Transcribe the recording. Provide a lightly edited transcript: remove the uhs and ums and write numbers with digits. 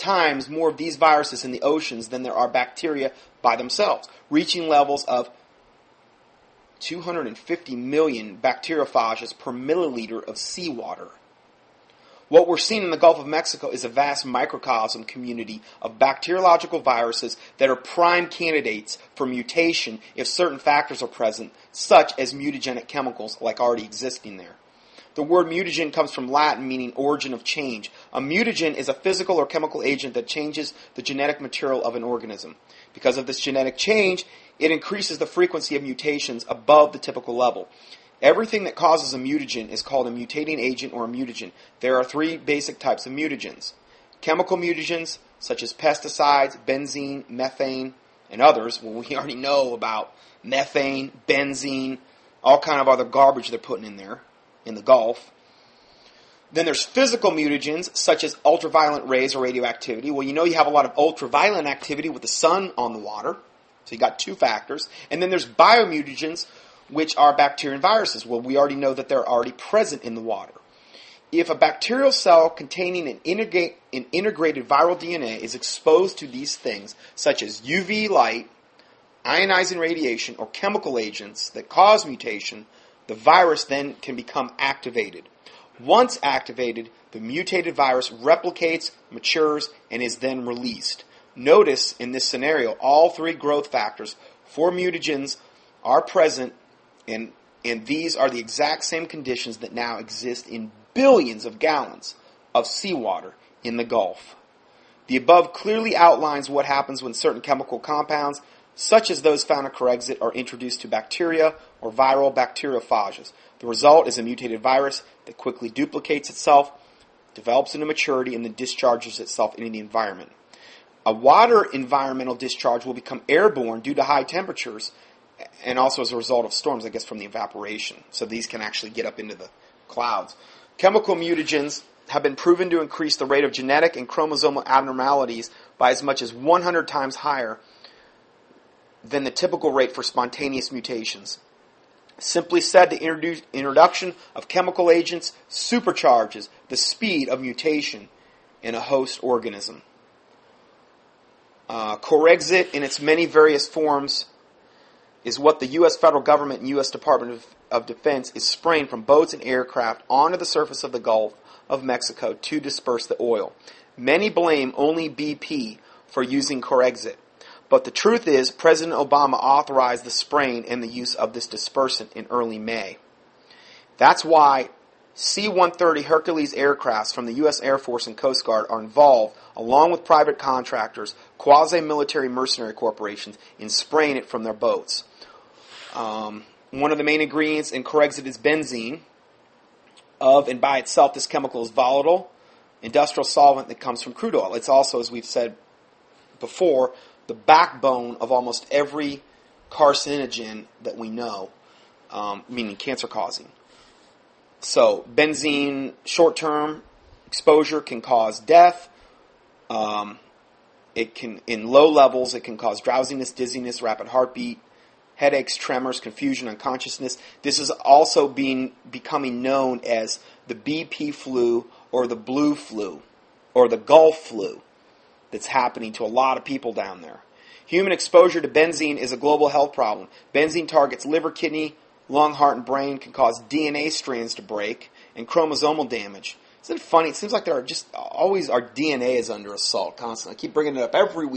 times more of these viruses in the oceans than there are bacteria by themselves, reaching levels of 250 million bacteriophages per milliliter of seawater. What we're seeing in the Gulf of Mexico is a vast microcosm community of bacteriological viruses that are prime candidates for mutation if certain factors are present, such as mutagenic chemicals like already existing there. The word mutagen comes from Latin meaning origin of change. A mutagen is a physical or chemical agent that changes the genetic material of an organism. Because of this genetic change, it increases the frequency of mutations above the typical level. Everything that causes a mutagen is called a mutating agent or a mutagen. There are three basic types of mutagens. Chemical mutagens, such as pesticides, benzene, methane, and others. Well, we already know about methane, benzene, all kind of other garbage they're putting in there, in the Gulf. Then there's physical mutagens, such as ultraviolet rays or radioactivity. Well, you know you have a lot of ultraviolet activity with the sun on the water. So you got two factors. And then there's biomutagens, which are bacteria and viruses. Well, we already know that they're already present in the water. If a bacterial cell containing an integrated viral DNA is exposed to these things, such as UV light, ionizing radiation, or chemical agents that cause mutation, the virus then can become activated. Once activated, the mutated virus replicates, matures, and is then released. Notice in this scenario, all three growth factors for mutagens are present, and these are the exact same conditions that now exist in billions of gallons of seawater in the Gulf. The above clearly outlines what happens when certain chemical compounds, such as those found in Corexit, are introduced to bacteria or viral bacteriophages. The result is a mutated virus that quickly duplicates itself, develops into maturity, and then discharges itself into the environment. A water environmental discharge will become airborne due to high temperatures and also as a result of storms, I guess, from the evaporation. So these can actually get up into the clouds. Chemical mutagens have been proven to increase the rate of genetic and chromosomal abnormalities by as much as 100 times higher than the typical rate for spontaneous mutations. Simply said, the introduction of chemical agents supercharges the speed of mutation in a host organism. Corexit, in its many various forms, is what the U.S. federal government and U.S. Department of Defense is spraying from boats and aircraft onto the surface of the Gulf of Mexico to disperse the oil. Many blame only BP for using Corexit, but the truth is President Obama authorized the spraying and the use of this dispersant in early May. That's why C-130 Hercules aircrafts from the U.S. Air Force and Coast Guard are involved, along with private contractors, quasi-military mercenary corporations, in spraying it from their boats. One of the main ingredients in Corexit is benzene. Of and by itself, this chemical is volatile, industrial solvent that comes from crude oil. It's also, as we've said before, the backbone of almost every carcinogen that we know, meaning cancer-causing. So, benzene, short-term exposure can cause death. It can, in low levels, it can cause drowsiness, dizziness, rapid heartbeat, headaches, tremors, confusion, unconsciousness. This is also becoming known as the BP flu or the blue flu or the Gulf flu that's happening to a lot of people down there. Human exposure to benzene is a global health problem. Benzene targets liver, kidney, lung, heart, and brain, can cause DNA strands to break, and chromosomal damage. Isn't it funny? It seems like there are just always our DNA is under assault constantly. I keep bringing it up every week.